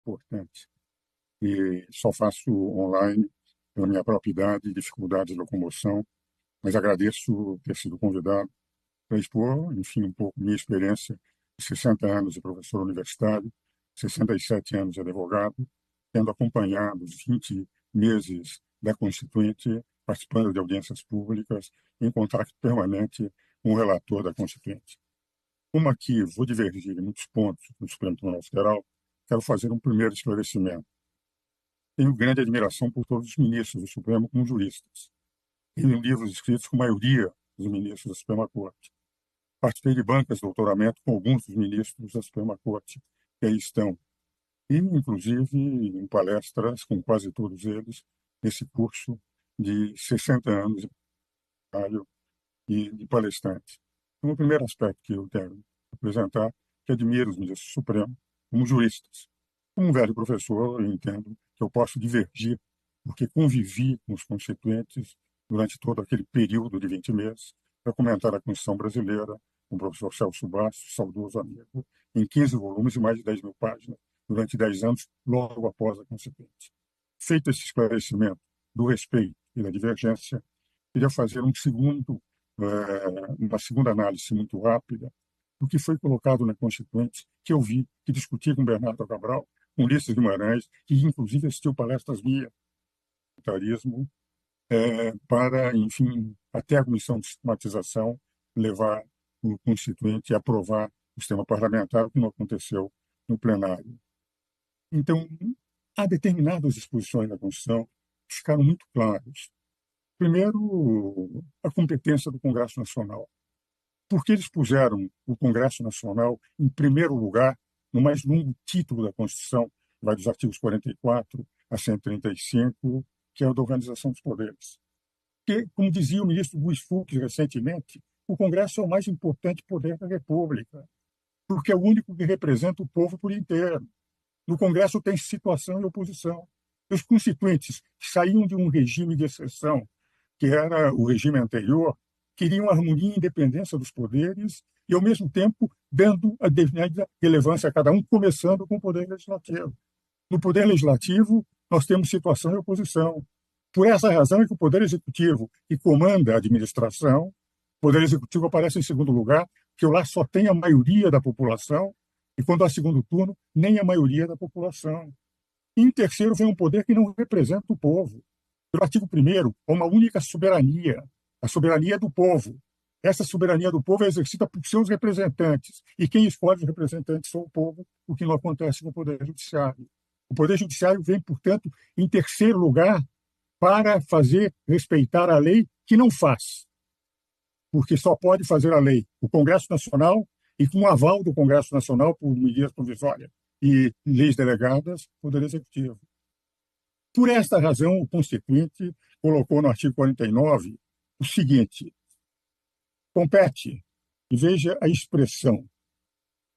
importante. E só faço online pela minha própria idade e dificuldade de locomoção, mas agradeço ter sido convidado para expor, enfim, um pouco minha experiência de 60 anos de professor universitário, 67 anos de advogado, tendo acompanhado os 20 meses da Constituinte, participando de audiências públicas, em contato permanente com o relator da Constituinte. Como aqui vou divergir em muitos pontos do Supremo Tribunal Federal, quero fazer um primeiro esclarecimento. Tenho grande admiração por todos os ministros do Supremo como juristas. Tenho livros escritos com a maioria dos ministros da Suprema Corte. Participei de bancas de doutoramento com alguns dos ministros da Suprema Corte que aí estão. E, inclusive, em palestras com quase todos eles, nesse curso de 60 anos de palestrante. Então, o primeiro aspecto que eu quero apresentar é que admiro os ministros do Supremo como juristas. Como um velho professor, eu entendo que eu posso divergir, porque convivi com os constituintes durante todo aquele período de 20 meses para comentar a Constituição brasileira com o professor Celso Bastos, saudoso amigo, em 15 volumes e mais de 10 mil páginas, durante 10 anos, logo após a Constituinte. Feito esse esclarecimento do respeito e da divergência, queria fazer uma segunda análise muito rápida do que foi colocado na Constituinte, que eu vi, que discuti com Bernardo Cabral, com Ulisses Guimarães, que inclusive assistiu palestras minhas, para, enfim, até a comissão de sistematização levar o Constituinte e aprovar o sistema parlamentar, o que não aconteceu no plenário. Então, há determinadas disposições da Constituição que ficaram muito claras. Primeiro, a competência do Congresso Nacional. Por que eles puseram o Congresso Nacional em primeiro lugar, no mais longo título da Constituição, que vai dos artigos 44 a 135, que é o da Organização dos Poderes? Porque, como dizia o ministro Luiz Fux recentemente, o Congresso é o mais importante poder da República, porque é o único que representa o povo por inteiro. No Congresso tem situação e oposição. Os constituintes que saíam de um regime de exceção, que era o regime anterior, queriam harmonia e independência dos poderes e, ao mesmo tempo, dando a devida relevância a cada um, começando com o poder legislativo. No poder legislativo, nós temos situação e oposição. Por essa razão é que o poder executivo, que comanda a administração, o poder executivo aparece em segundo lugar, porque lá só tem a maioria da população, e quando há segundo turno, nem a maioria da população. E, em terceiro, vem um poder que não representa o povo. Pelo artigo 1º, há uma única soberania, a soberania do povo. Essa soberania do povo é exercida por seus representantes, e quem escolhe os representantes são o povo, o que não acontece no Poder Judiciário. O Poder Judiciário vem, portanto, em terceiro lugar para fazer respeitar a lei, que não faz, porque só pode fazer a lei o Congresso Nacional e com o aval do Congresso Nacional por medidas provisórias e leis delegadas, o Poder Executivo. Por esta razão, o Constituinte colocou no artigo 49 o seguinte: compete, e veja a expressão,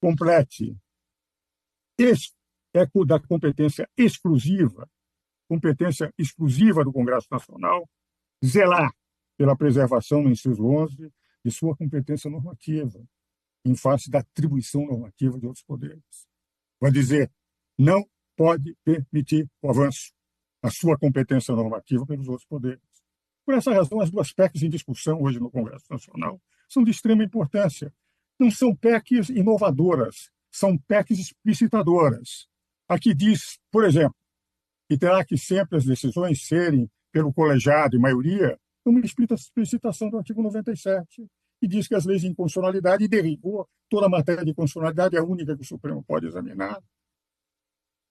complete, é da competência exclusiva do Congresso Nacional, zelar pela preservação, no inciso 11, de sua competência normativa, em face da atribuição normativa de outros poderes. Vai dizer, não pode permitir o avanço da sua competência normativa pelos outros poderes. Por essa razão, as duas PECs em discussão hoje no Congresso Nacional são de extrema importância. Não são PECs inovadoras, são PECs explicitadoras. Aqui diz, por exemplo, que terá que sempre as decisões serem pelo colegiado e maioria, uma explicitação do artigo 97, que diz que as leis de inconstitucionalidade derribou toda a matéria de constitucionalidade, é a única que o Supremo pode examinar.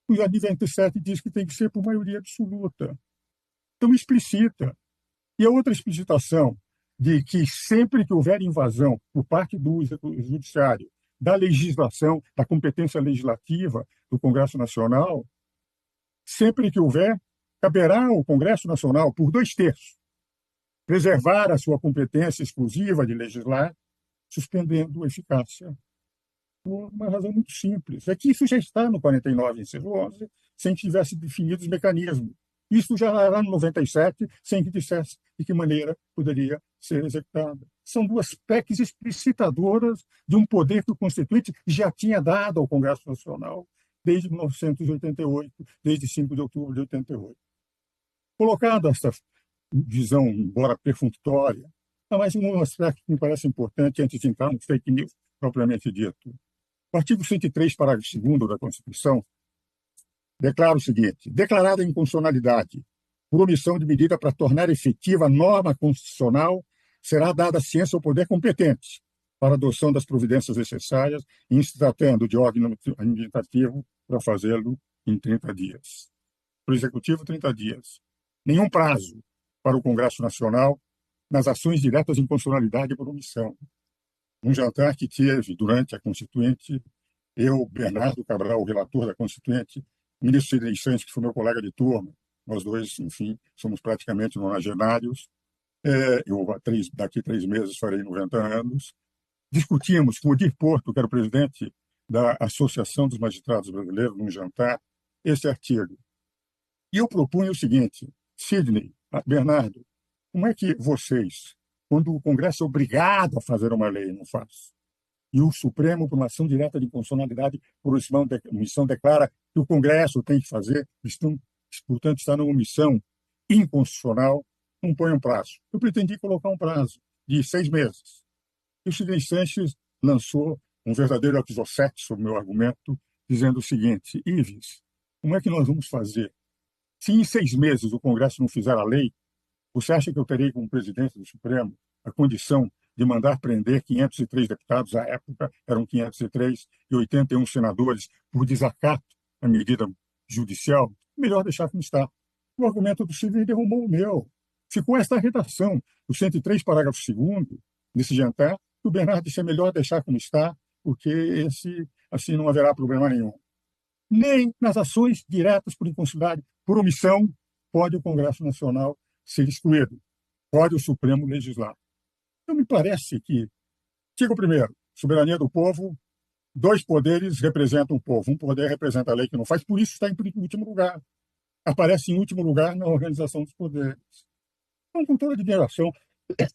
O 97 diz que tem que ser por maioria absoluta. Então, explicita. E a outra explicitação de que sempre que houver invasão por parte do Judiciário da legislação, da competência legislativa do Congresso Nacional, sempre que houver, caberá ao Congresso Nacional, por 2/3, preservar a sua competência exclusiva de legislar, suspendendo a eficácia. Por uma razão muito simples. É que isso já está no 49, inciso 11, sem que tivesse definido os mecanismos. Isso já era no 97, sem que dissesse de que maneira poderia ser executada. São duas PECs explicitadoras de um poder que o Constituinte já tinha dado ao Congresso Nacional desde 1988, desde 5 de outubro de 88. Colocada essa visão, embora perfunctória, há mais um aspecto que me parece importante antes de entrar no fake news propriamente dito. O artigo 103, parágrafo 2º da Constituição, declara o seguinte: declarada inconstitucionalidade por omissão de medida para tornar efetiva a norma constitucional, será dada ciência ao poder competente para a adoção das providências necessárias, em se tratando de órgão administrativo, para fazê-lo em 30 dias. Para o Executivo, 30 dias. Nenhum prazo para o Congresso Nacional nas ações diretas de inconstitucionalidade por omissão. Um jantar que tive durante a Constituinte, eu, Bernardo Cabral, o relator da Constituinte, o ministro Sidney Santos, que foi meu colega de turma, nós dois, enfim, somos praticamente nonagenários. Daqui 3 meses farei 90 anos. Discutimos com o Odir Porto, que era o presidente da Associação dos Magistrados Brasileiros, num jantar, esse artigo. E eu propunha o seguinte: Sidney, Bernardo, como é que vocês, quando o Congresso é obrigado a fazer uma lei, não faz? E o Supremo, por uma ação direta de inconstitucionalidade, por omissão, declara que o Congresso tem que fazer, portanto, está numa omissão inconstitucional, não põe um prazo. Eu pretendi colocar um prazo de 6 meses. E o Sidney Sanches lançou um verdadeiro exocete sobre o meu argumento, dizendo o seguinte: Ives, como é que nós vamos fazer? Se em 6 meses o Congresso não fizer a lei, você acha que eu terei como presidente do Supremo a condição de mandar prender 503 deputados, à época eram 503, e 81 senadores, por desacato à medida judicial? Melhor deixar como está. O argumento do Sidney derrubou o meu. Ficou esta redação, o 103, parágrafo 2º, nesse jantar, que o Bernardo disse: é melhor deixar como está, porque assim não haverá problema nenhum. Nem nas ações diretas por inconstitucionalidade, por omissão, pode o Congresso Nacional ser excluído. Pode o Supremo legislar. Então, me parece que, artigo 1º, soberania do povo, 2 poderes representam o povo. Um poder representa a lei que não faz, por isso está em último lugar. Aparece em último lugar na organização dos poderes. Então, com toda a admiração,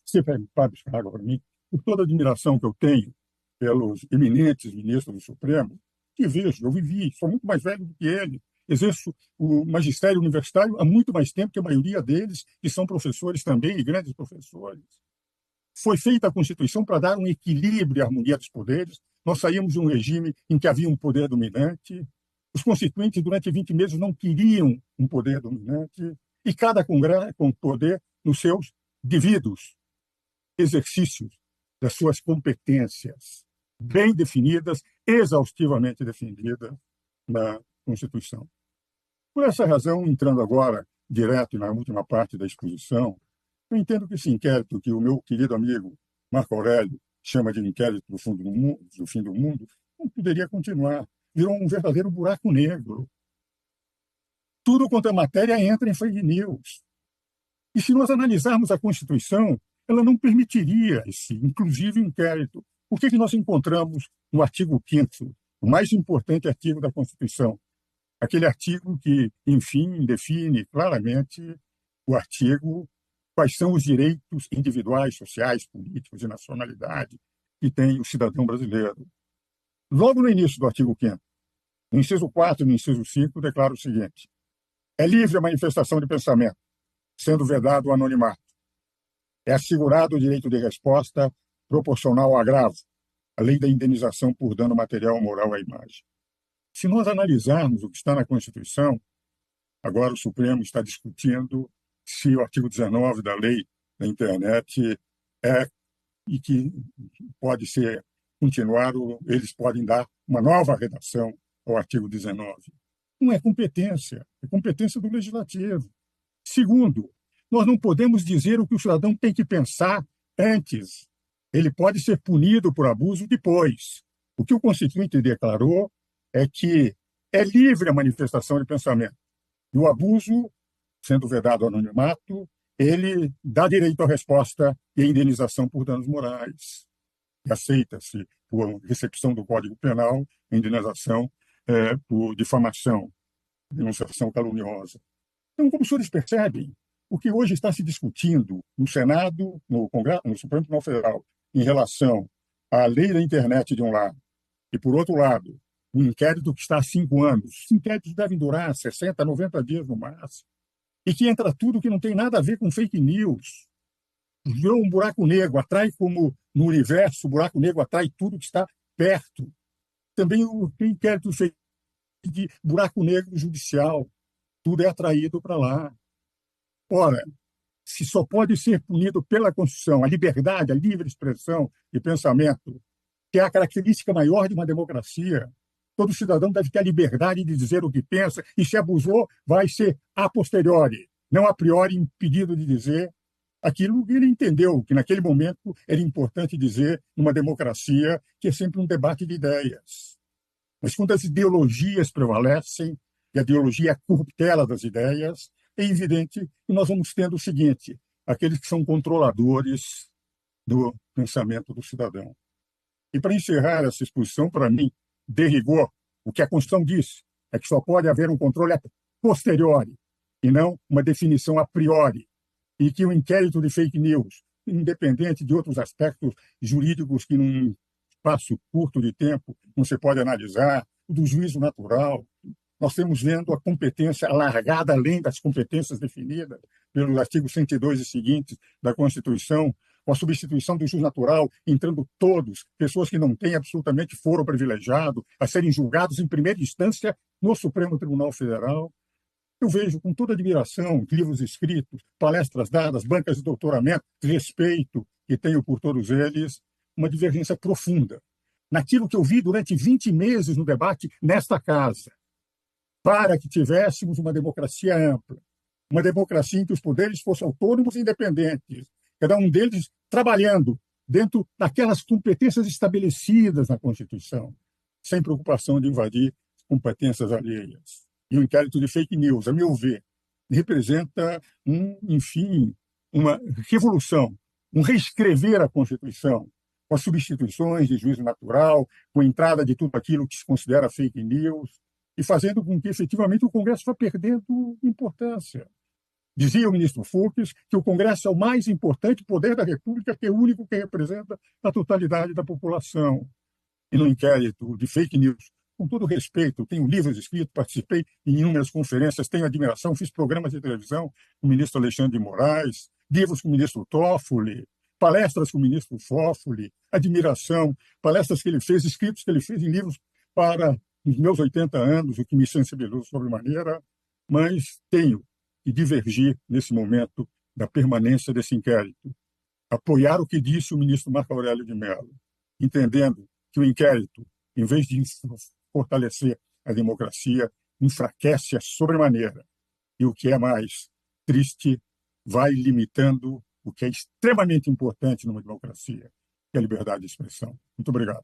você pode buscar água para mim, por toda a admiração que eu tenho pelos eminentes ministros do Supremo, que vejo, eu vivi, sou muito mais velho do que ele, exerço o magistério universitário há muito mais tempo que a maioria deles, que são professores também, e grandes professores. Foi feita a Constituição para dar um equilíbrio e harmonia dos poderes. Nós saímos de um regime em que havia um poder dominante. Os constituintes, durante 20 meses, não queriam um poder dominante, e cada Congresso com poder nos seus devidos exercícios das suas competências, bem definidas, exaustivamente definidas na Constituição. Por essa razão, entrando agora direto na última parte da exposição, eu entendo que esse inquérito que o meu querido amigo Marco Aurélio chama de inquérito do fim do mundo, não poderia continuar. Virou um verdadeiro buraco negro. Tudo quanto é matéria entra em fake news. E se nós analisarmos a Constituição, ela não permitiria esse, inclusive, inquérito. O que nós encontramos no artigo 5º, o mais importante artigo da Constituição? Aquele artigo que, enfim, define claramente o artigo, quais são os direitos individuais, sociais, políticos e nacionalidade que tem o cidadão brasileiro. Logo no início do artigo 5º, no inciso 4 e no inciso 5, declara o seguinte: é livre a manifestação de pensamento, sendo vedado o anonimato. É assegurado o direito de resposta proporcional ao agravo, a lei da indenização por dano material ou moral à imagem. Se nós analisarmos o que está na Constituição, agora o Supremo está discutindo se o artigo 19 da lei da internet é e que pode ser continuado, eles podem dar uma nova redação ao artigo 19. Não é competência, é competência do Legislativo. Segundo, nós não podemos dizer o que o cidadão tem que pensar antes. Ele pode ser punido por abuso depois. O que o Constituinte declarou é que é livre a manifestação de pensamento. E o abuso, sendo vedado ao anonimato, ele dá direito à resposta e à indenização por danos morais. E aceita-se, por recepção do Código Penal, a indenização por difamação, denunciação caluniosa. Então, como os senhores percebem, o que hoje está se discutindo no Senado, no Congresso, no Supremo Tribunal Federal, em relação à lei da internet de um lado, e, por outro lado, um inquérito que está há 5 anos. Os inquéritos devem durar 60, 90 dias no máximo. E que entra tudo que não tem nada a ver com fake news. Virou um buraco negro, atrai como no universo, o buraco negro atrai tudo que está perto. Também o inquérito feito de buraco negro judicial, tudo é atraído para lá. Ora, se só pode ser punido pela Constituição a liberdade, a livre expressão e pensamento, que é a característica maior de uma democracia, todo cidadão deve ter a liberdade de dizer o que pensa, e se abusou, vai ser a posteriori, não a priori impedido de dizer aquilo que ele entendeu, que naquele momento era importante dizer numa democracia, que é sempre um debate de ideias. Mas quando as ideologias prevalecem, e a ideologia é a corruptela das ideias, é evidente que nós vamos tendo o seguinte: aqueles que são controladores do pensamento do cidadão. E para encerrar essa exposição, para mim, de rigor, o que a Constituição diz é que só pode haver um controle a posteriori, e não uma definição a priori, e que o inquérito de fake news, independente de outros aspectos jurídicos que num espaço curto de tempo não se pode analisar, do juízo natural, nós temos vendo a competência alargada além das competências definidas pelo artigo 102 e seguintes da Constituição, com a substituição do juiz natural, entrando todos, pessoas que não têm absolutamente foro privilegiado, a serem julgados em primeira instância no Supremo Tribunal Federal. Eu vejo com toda admiração livros escritos, palestras dadas, bancas de doutoramento, respeito que tenho por todos eles, uma divergência profunda naquilo que eu vi durante 20 meses no debate nesta casa, para que tivéssemos uma democracia ampla, uma democracia em que os poderes fossem autônomos e independentes, cada um deles trabalhando dentro daquelas competências estabelecidas na Constituição, sem preocupação de invadir competências alheias. E o inquérito de fake news, a meu ver, representa uma revolução, um reescrever a Constituição, com as substituições de juízo natural, com a entrada de tudo aquilo que se considera fake news, e fazendo com que, efetivamente, o Congresso vá perdendo importância. Dizia o ministro Fux que o Congresso é o mais importante poder da República, que é o único que representa a totalidade da população. E no inquérito de fake news, com todo respeito, tenho livros escritos, participei em inúmeras conferências, tenho admiração, fiz programas de televisão com o ministro Alexandre de Moraes, livros com o ministro Toffoli, palestras com o ministro Toffoli, admiração, palestras que ele fez, escritos que ele fez em livros para os meus 80 anos, o que me sensibilizou sobremaneira, mas tenho que divergir nesse momento da permanência desse inquérito. Apoiar o que disse o ministro Marco Aurélio de Mello, entendendo que o inquérito, em vez de fortalecer a democracia, enfraquece a sobremaneira. E o que é mais triste, vai limitando o que é extremamente importante numa democracia, que é a liberdade de expressão. Muito obrigado.